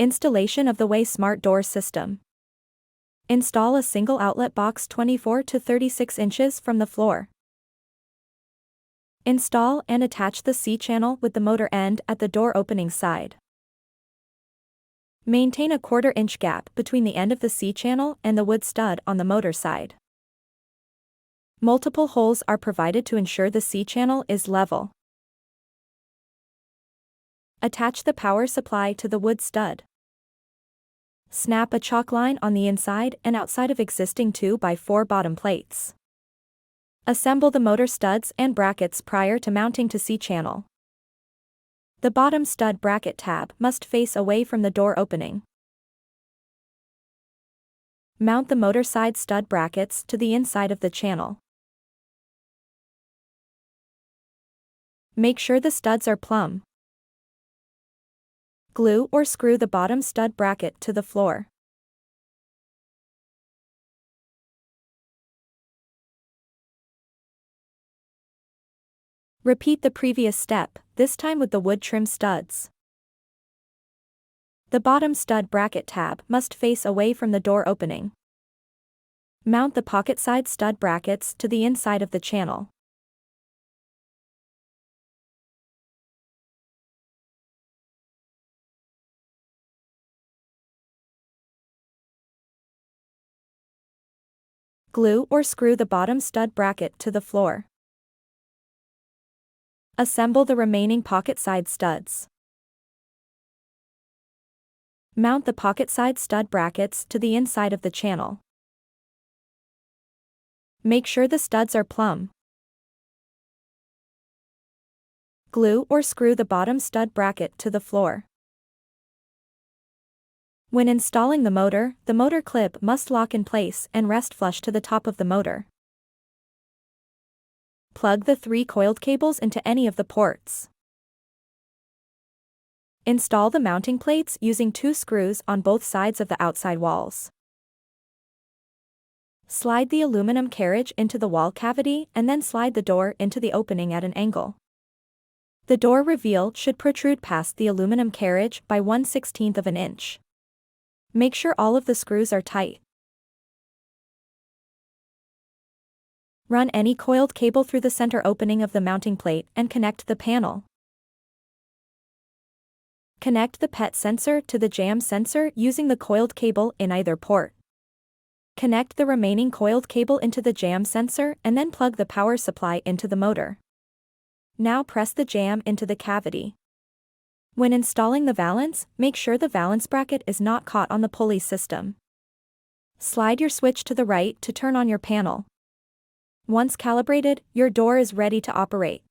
Installation of the WAAY Smart Door System. Install a single outlet box 24 to 36 inches from the floor. Install and attach the C-channel with the motor end at the door opening side. Maintain a 1/4 inch gap between the end of the C-channel and the wood stud on the motor side. Multiple holes are provided to ensure the C-channel is level. Attach the power supply to the wood stud. Snap a chalk line on the inside and outside of existing 2x4 bottom plates. Assemble the motor studs and brackets prior to mounting to C-channel. The bottom stud bracket tab must face away from the door opening. Mount the motor side stud brackets to the inside of the channel. Make sure the studs are plumb. Glue or screw the bottom stud bracket to the floor. Repeat the previous step, this time with the wood trim studs. The bottom stud bracket tab must face away from the door opening. Mount the pocket side stud brackets to the inside of the channel. Glue or screw the bottom stud bracket to the floor. Assemble the remaining pocket side studs. Mount the pocket side stud brackets to the inside of the channel. Make sure the studs are plumb. Glue or screw the bottom stud bracket to the floor. When installing the motor clip must lock in place and rest flush to the top of the motor. Plug the 3 coiled cables into any of the ports. Install the mounting plates using 2 screws on both sides of the outside walls. Slide the aluminum carriage into the wall cavity and then slide the door into the opening at an angle. The door reveal should protrude past the aluminum carriage by 1/16 of an inch. Make sure all of the screws are tight. Run any coiled cable through the center opening of the mounting plate and connect the panel. Connect the PET sensor to the jam sensor using the coiled cable in either port. Connect the remaining coiled cable into the jam sensor and then plug the power supply into the motor. Now press the jam into the cavity. When installing the valance, make sure the valance bracket is not caught on the pulley system. Slide your switch to the right to turn on your panel. Once calibrated, your door is ready to operate.